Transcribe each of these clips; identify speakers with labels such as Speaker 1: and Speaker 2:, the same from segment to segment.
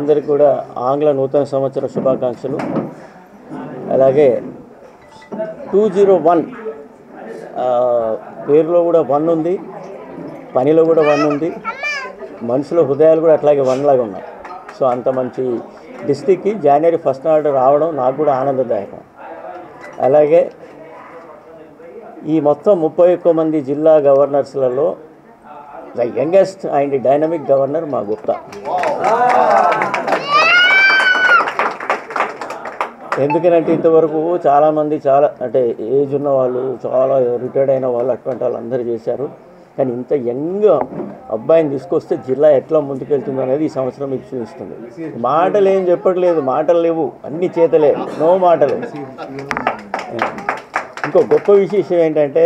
Speaker 1: అందరికీ కూడా ఆంగ్ల నూతన సంవత్సర శుభాకాంక్షలు. అలాగే 201 పేరులో కూడా 1 ఉంది, పనిలో కూడా 1 ఉంది, మనుషుల హృదయాలు కూడా అట్లాగే 1 లాగా ఉన్నాయి. సో అంత మంచి డిస్టిక్కి జనవరి 1 నాడు రావడం నాకు కూడా ఆనందదాయకం. అలాగే ఈ మొత్తం 31 మంది జిల్లా గవర్నర్స్లలో the youngest and dynamic governor మా గుప్తా. ఎందుకనంటే ఇంతవరకు చాలామంది అంటే ఏజ్ ఉన్న వాళ్ళు, చాలా రిటైర్డ్ అయిన వాళ్ళు, అటువంటి వాళ్ళు అందరూ చేశారు. కానీ ఇంత యంగ్ అబ్బాయిని తీసుకొస్తే జిల్లా ఎట్లా ముందుకెళ్తుందో అనేది ఈ సంవత్సరం మీకు చూపిస్తుంది. మాటలు ఏం చెప్పట్లేదు, మాటలు లేవు, అన్ని చేతలే, నో మాటలు. ఇంకో గొప్ప విశేషం ఏంటంటే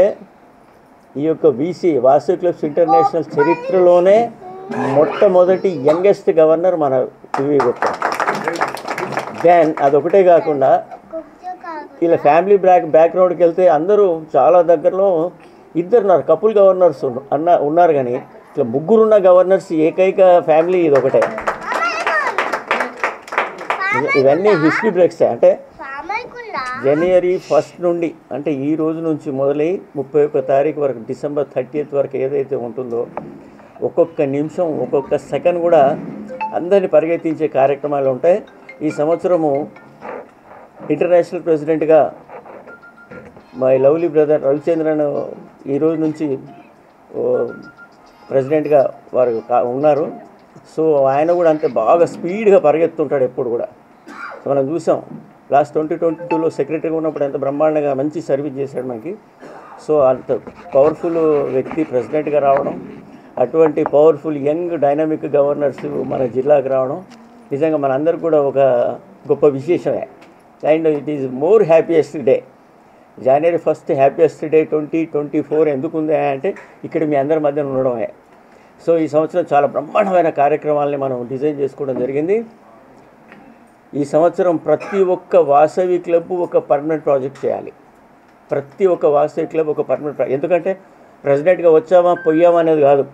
Speaker 1: ఈ యొక్క వీసీ వాసవి క్లబ్స్ ఇంటర్నేషనల్ చరిత్రలోనే మొట్టమొదటి యంగెస్ట్ గవర్నర్ మన పివి గుప్తా. దెన్ అదొకటే కాకుండా ఇలా ఫ్యామిలీ బ్యాక్గ్రౌండ్కి వెళ్తే అందరూ చాలా దగ్గరలో 2 ఉన్నారు, కపుల్ గవర్నర్స్ ఉన్నారు. కానీ ఇట్లా 3 ఉన్న గవర్నర్స్ ఏకైక ఫ్యామిలీ ఇదొకటే. ఇవన్నీ హిస్టరీ బ్రేక్స్. అంటే జనవరి 1 నుండి, అంటే ఈ రోజు నుంచి మొదలై 31 తారీఖు వరకు, డిసెంబర్ 30 వరకు ఏదైతే ఉంటుందో ఒక్కొక్క నిమిషం, ఒక్కొక్క సెకండ్ కూడా అందరినీ పరిగెత్తించే కార్యక్రమాలు ఉంటాయి. ఈ సంవత్సరము ఇంటర్నేషనల్ ప్రెసిడెంట్గా మై లవ్లీ బ్రదర్ రవిచంద్రన్ ఈ రోజు నుంచి ప్రెసిడెంట్గా వారు ఉన్నారు. సో ఆయన కూడా అంతే బాగా స్పీడ్గా పరిగెత్తుంటాడు ఎప్పుడు కూడా. మనం చూసాం లాస్ట్ 2022లో సెక్రటరీగా ఉన్నప్పుడు ఎంత బ్రహ్మాండంగా మంచి సర్వీస్ చేశాడు మనకి. సో అంత పవర్ఫుల్ వ్యక్తి ప్రెసిడెంట్గా రావడం, అటువంటి పవర్ఫుల్ యంగ్ డైనమిక్ గవర్నర్స్ మన జిల్లాకు రావడం నిజంగా మనందరికీ కూడా ఒక గొప్ప విశేషమే. And it is more happiest day. జనవరి 1 హ్యాపీయెస్ట్ డే 2024 ఎందుకు ఉంది అంటే ఇక్కడ మీ అందరి మధ్య ఉండడమే. సో ఈ సంవత్సరం చాలా బ్రహ్మాండమైన కార్యక్రమాలని మనం డిజైన్ చేసుకోవడం జరిగింది. ఈ సంవత్సరం ప్రతి ఒక్క వాసవి క్లబ్ ఒక పర్మనెంట్ ప్రాజెక్ట్ చేయాలి. ప్రతి ఒక్క వాసవి క్లబ్ ఒక పర్మనెంట్ ఎందుకంటే ప్రెసిడెంట్గా వచ్చామా పోయామా అనేది కాదు.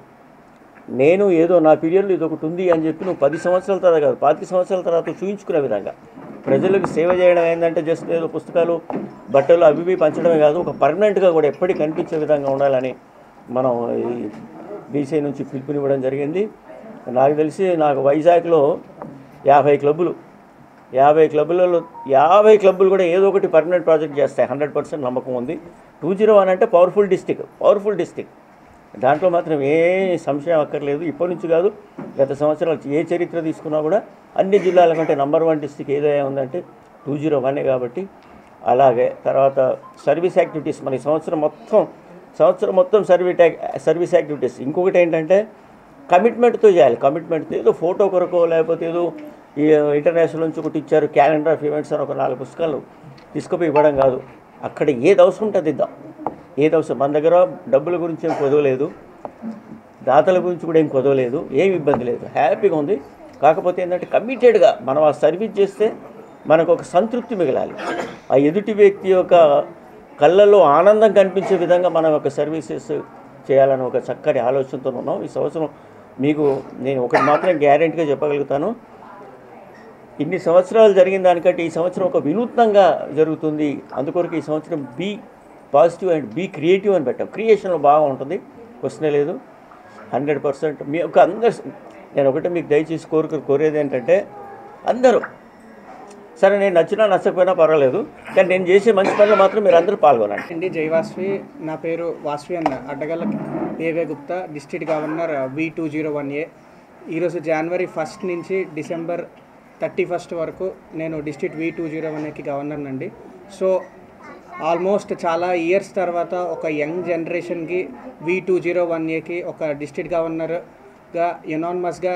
Speaker 1: నేను ఏదో నా పీరియడ్లో ఇది ఒకటి ఉంది అని చెప్పి నువ్వు 10 సంవత్సరాల తర్వాత కాదు, 25 సంవత్సరాల తర్వాత చూపించుకునే విధంగా ప్రజలకు సేవ చేయడం ఏంటంటే జస్ట్ ఏదో పుస్తకాలు, బట్టలు అవి పంచడమే కాదు, ఒక పర్మనెంట్గా కూడా ఎప్పటికీ కనిపించే విధంగా ఉండాలని మనం ఈ బీసీ నుంచి పిలుపునివ్వడం జరిగింది. నాకు తెలిసి నాకు వైజాగ్లో 50 క్లబ్బులు, 50 క్లబ్బులలో 50 క్లబ్బులు కూడా ఏదో ఒకటి పర్మనెంట్ ప్రాజెక్ట్ చేస్తాయి. 100% నమ్మకం ఉంది. 201 అంటే పవర్ఫుల్ డిస్టిక్. దాంట్లో మాత్రం ఏ సంశయం అక్కర్లేదు. ఇప్పటి నుంచి కాదు, గత సంవత్సరాలు ఏ చరిత్ర తీసుకున్నా కూడా అన్ని జిల్లాల కంటే నెంబర్ 1 డిస్టిక్ ఏదైనా ఉందంటే 201 కాబట్టి. అలాగే తర్వాత సర్వీస్ యాక్టివిటీస్, మన సంవత్సరం మొత్తం సర్వీస్ యాక్టివిటీస్. ఇంకొకటి ఏంటంటే కమిట్మెంట్తో చేయాలి. కమిట్మెంట్తో ఏదో ఫోటో కొరకో లేకపోతే ఏదో ఈ ఇంటర్నేషనల్ నుంచి ఒకటి ఇచ్చారు క్యాలెండర్ ఆఫ్ ఈవెంట్స్ అని ఒక 4 పుస్తకాలు తీసుకుపోయి ఇవ్వడం కాదు. అక్కడ ఏది అవసరం ఉంటుంది ఇద్దాం. ఏది అవసరం, మన దగ్గర డబ్బుల గురించి ఏం కొదవలేదు, దాతల గురించి కూడా ఏం కొదవలేదు, ఏం ఇబ్బంది లేదు, హ్యాపీగా ఉంది. కాకపోతే ఏంటంటే కమిటెడ్గా మనం ఆ సర్వీస్ చేస్తే మనకు ఒక సంతృప్తి మిగలాలి. ఆ ఎదుటి వ్యక్తి యొక్క కళ్ళల్లో ఆనందం కనిపించే విధంగా మనం ఒక సర్వీసెస్ చేయాలని ఒక చక్కటి ఆలోచనతో ఉన్నాం. ఈ సంవత్సరం మీకు నేను ఒకటి మాత్రం గ్యారెంటీగా చెప్పగలుగుతాను, ఇన్ని సంవత్సరాలు జరిగిన దానికంటే ఈ సంవత్సరం ఒక వినూత్నంగా జరుగుతుంది. అందుకొరకు ఈ సంవత్సరం be positive and be creative అని పెట్టాం. క్రియేషన్లో బాగా ఉంటుంది, క్వశ్చనే లేదు. 100% మీ యొక్క అందరు, నేను ఒకటే మీకు దయచేసి కోరేది ఏంటంటే అందరూ సరే, నేను నచ్చినా నచ్చకపోయినా పర్వాలేదు, కానీ నేను చేసే మంచి పనులు మాత్రం మీరు అందరూ పాల్గొనండి.
Speaker 2: జై వాసవి. నా పేరు వాసవి అన్న అడ్డగల్ల ఏవే గుప్తా, డిస్ట్రిక్ట్ గవర్నర్ V201A. ఈరోజు జనవరి 1 నుంచి డిసెంబర్ 31 వరకు నేను డిస్ట్రిక్ట్ V201Aకి గవర్నర్ అండి. సో ఆల్మోస్ట్ చాలా ఇయర్స్ తర్వాత ఒక యంగ్ జనరేషన్కి V201Aకి ఒక డిస్ట్రిక్ట్ గవర్నర్గా యునానిమస్గా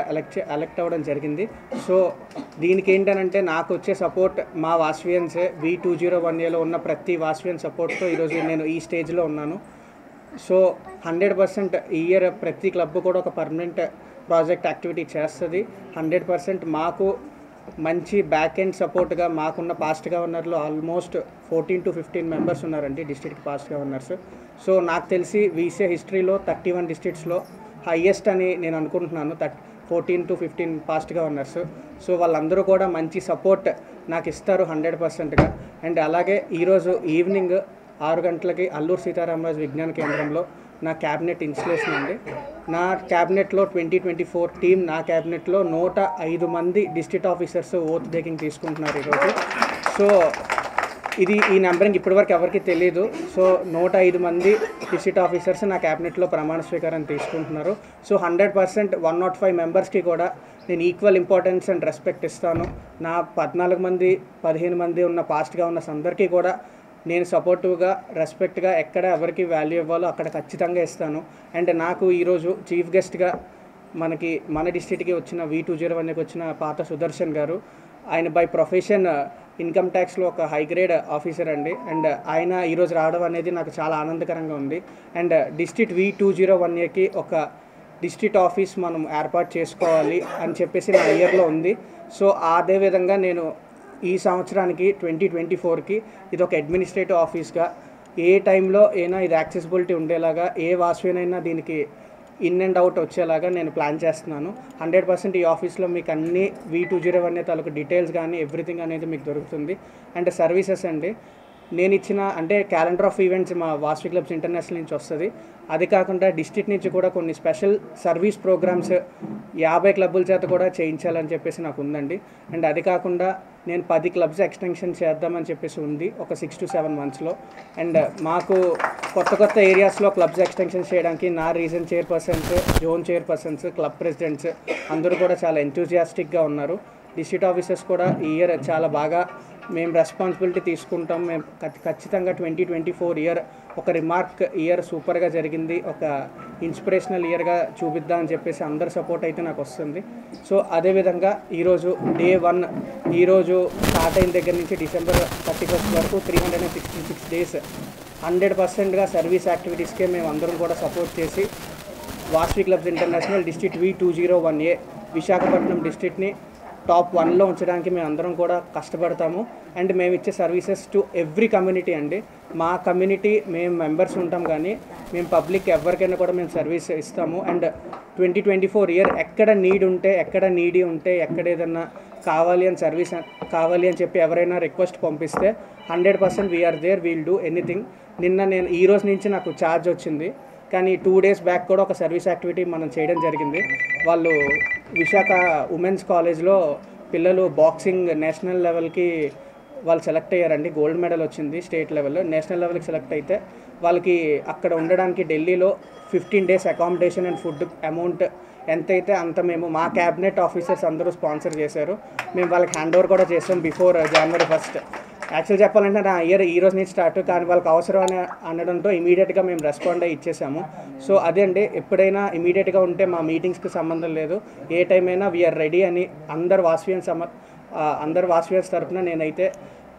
Speaker 2: ఎలక్ట్ అవ్వడం జరిగింది. సో దీనికి ఏంటంటే నాకు వచ్చే సపోర్ట్ మా వాసవియన్సే. V201Aలో ఉన్న ప్రతి వాసవియన్ సపోర్ట్తో ఈరోజు నేను ఈ స్టేజ్లో ఉన్నాను. సో 100% ఈ ఇయర్ ప్రతి క్లబ్ కూడా ఒక పర్మనెంట్ ప్రాజెక్ట్ యాక్టివిటీ చేస్తుంది. 100% మాకు మంచి బ్యాక్ ఎండ్ సపోర్ట్గా మాకున్న పాస్ట్ గవర్నర్లు ఆల్మోస్ట్ 14 to 15 మెంబర్స్ ఉన్నారండి డిస్ట్రిక్ట్ పాస్ట్ గవర్నర్స్. సో నాకు తెలిసి వీసీ హిస్టరీలో 31 డిస్ట్రిక్ట్స్లో హైయెస్ట్ అని నేను అనుకుంటున్నాను. 14 to 15 పాస్ట్ గవర్నర్స్. సో వాళ్ళందరూ కూడా మంచి సపోర్ట్ నాకు ఇస్తారు 100%గా. అండ్ అలాగే ఈరోజు ఈవినింగ్ 6 గంటలకి అల్లూరు సీతారామరాజు విజ్ఞాన కేంద్రంలో నా క్యాబినెట్ ఇన్స్టలేషన్ ఉంది. నా క్యాబినెట్లో 2024 టీం, నా క్యాబినెట్లో 105 మంది డిస్ట్రిక్ట్ ఆఫీసర్స్ ఓత్ టేకింగ్ తీసుకుంటున్నారు ఈరోజు. సో ఈ నెంబరింగ్ ఇప్పటివరకు ఎవరికి తెలియదు. సో 105 మంది డిస్ట్రిక్ట్ ఆఫీసర్స్ నా క్యాబినెట్లో ప్రమాణ స్వీకారం తీసుకుంటున్నారు. సో 100% 105 మెంబర్స్కి కూడా నేను ఈక్వల్ ఇంపార్టెన్స్ అండ్ రెస్పెక్ట్ ఇస్తాను. నా 14 మంది 15 మంది ఉన్న పాస్ట్గా ఉన్న అందరికీ కూడా నేను సపోర్టివ్గా, రెస్పెక్ట్గా ఎక్కడ ఎవరికి వాల్యూ ఇవ్వాలో అక్కడ ఖచ్చితంగా ఇస్తాను. అండ్ నాకు ఈరోజు చీఫ్ గెస్ట్గా మన డిస్ట్రిక్ట్కి వచ్చిన V201కి వచ్చిన పాత సుదర్శన్ గారు. ఆయన బై ప్రొఫెషన్ ఇన్కమ్ ట్యాక్స్లో ఒక హై గ్రేడ్ ఆఫీసర్ అండి. అండ్ ఆయన ఈరోజు రావడం అనేది నాకు చాలా ఆనందకరంగా ఉంది. అండ్ డిస్ట్రిక్ట్ V201కి ఒక డిస్ట్రిక్ట్ ఆఫీస్ మనం ఏర్పాటు చేసుకోవాలి అని చెప్పేసి నా ఇయర్లో ఉంది. సో అదేవిధంగా నేను ఈ సంవత్సరానికి 2024కి ఇది ఒక అడ్మినిస్ట్రేటివ్ ఆఫీస్గా ఏ టైంలో అయినా ఇది యాక్సెసిబిలిటీ ఉండేలాగా, ఏ వాసునైనా దీనికి ఇన్ అండ్ అవుట్ వచ్చేలాగా నేను ప్లాన్ చేస్తున్నాను. 100% ఈ ఆఫీస్లో మీకు అన్ని V201 తాలూకు డీటెయిల్స్ కానీ ఎవ్రీథింగ్ అనేది మీకు దొరుకుతుంది. అండ్ సర్వీసెస్ అండి, నేను ఇచ్చిన అంటే క్యాలెండర్ ఆఫ్ ఈవెంట్స్ మా వాసవి క్లబ్స్ ఇంటర్నేషనల్ నుంచి వస్తుంది. అది కాకుండా డిస్ట్రిక్ట్ నుంచి కూడా కొన్ని స్పెషల్ సర్వీస్ ప్రోగ్రామ్స్ 50 క్లబ్బుల చేత కూడా చేయించాలని చెప్పేసి నాకు ఉందండి. అండ్ అది కాకుండా నేను 10 క్లబ్స్ ఎక్స్టెన్షన్ చేద్దామని చెప్పేసి ఉంది ఒక 6 to 7 మంత్స్లో. అండ్ మాకు కొత్త ఏరియాస్లో క్లబ్స్ ఎక్స్టెన్షన్ చేయడానికి నా region chairpersons, zone chairpersons, club presidents అందరూ కూడా చాలా ఎంతూజియాస్టిక్గా ఉన్నారు. డిస్ట్రిక్ట్ ఆఫీసర్స్ కూడా ఈ ఇయర్ చాలా బాగా మేము రెస్పాన్సిబిలిటీ తీసుకుంటాం. మేము ఖచ్చితంగా 2024 ఇయర్ ఒక రిమార్క్ ఇయర్, సూపర్గా జరిగింది, ఒక ఇన్స్పిరేషనల్ ఇయర్గా చూపిద్దామని చెప్పేసి అందరి సపోర్ట్ అయితే నాకు వస్తుంది. సో అదేవిధంగా ఈరోజు Day 1 ఈరోజు స్టార్ట్ అయిన దగ్గర నుంచి December 31st వరకు 366 days 100%గా సర్వీస్ యాక్టివిటీస్కే మేము అందరం కూడా సపోర్ట్ చేసి Vasavi clubs international district V201A Visakhapatnam డిస్ట్రిక్ట్ని టాప్ 1లో ఉంచడానికి మేము అందరం కూడా కష్టపడతాము. అండ్ మేము ఇచ్చే సర్వీసెస్ టు ఎవ్రీ కమ్యూనిటీ అండి. మా కమ్యూనిటీ మేము మెంబర్స్ ఉంటాం, కానీ మేము పబ్లిక్ ఎవరికైనా కూడా మేము సర్వీస్ ఇస్తాము. అండ్ 2024 ఇయర్ ఎక్కడ నీడ్ ఉంటే, ఎక్కడ నీడీ ఉంటే, ఎక్కడ ఏదన్నా సర్వీస్ కావాలి అని చెప్పి ఎవరైనా రిక్వెస్ట్ పంపిస్తే 100% we're there, we'll do anything. నేను ఈ రోజు నుంచి నాకు ఛార్జ్ వచ్చింది, కానీ 2 days బ్యాక్ కూడా ఒక సర్వీస్ యాక్టివిటీ మనం చేయడం జరిగింది. వాళ్ళు విశాఖ ఉమెన్స్ కాలేజ్లో పిల్లలు బాక్సింగ్ నేషనల్ లెవెల్కి వాళ్ళు సెలెక్ట్ అయ్యారండి. గోల్డ్ మెడల్ వచ్చింది స్టేట్ లెవెల్లో. నేషనల్ లెవెల్కి సెలెక్ట్ అయితే వాళ్ళకి అక్కడ ఉండడానికి ఢిల్లీలో 15 days accommodation and food amount ఎంతైతే అంత మేము మా క్యాబినెట్ ఆఫీసర్స్ అందరూ స్పాన్సర్ చేశారు. మేము వాళ్ళకి హ్యాండ్ ఓవర్ కూడా చేసాం బిఫోర్ January 1st. యాక్చువల్ చెప్పాలంటే నా ఇయర్ ఈ రోజు నుంచి స్టార్ట్, కానీ వాళ్ళకి అవసరం అని అనడంతో ఇమీడియట్గా మేము రెస్పాండ్ అయ్యి ఇచ్చేసాము. సో అదే అండి, ఎప్పుడైనా ఇమీడియట్గా ఉంటే మా మీటింగ్స్కి సంబంధం లేదు, ఏ టైం అయినా వీఆర్ రెడీ అని అందరు వాసవియన్స్ తరఫున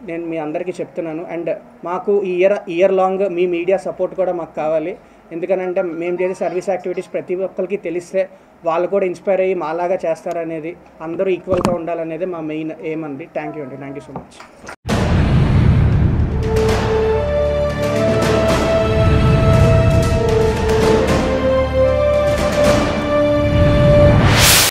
Speaker 2: నేను మీ అందరికీ చెప్తున్నాను. అండ్ మాకు ఈ ఇయర్ లాంగ్ మీ మీడియా సపోర్ట్ కూడా మాకు కావాలి. ఎందుకనంటే మేము చేసే సర్వీస్ యాక్టివిటీస్ ప్రతి ఒక్కరికి తెలిస్తే వాళ్ళు కూడా ఇన్స్పైర్ అయ్యి మాలాగా చేస్తారనేది, అందరూ ఈక్వల్గా ఉండాలనేది మా మెయిన్ ఎయిమ్ అండి. థ్యాంక్ యూ అండి. Thank you so much.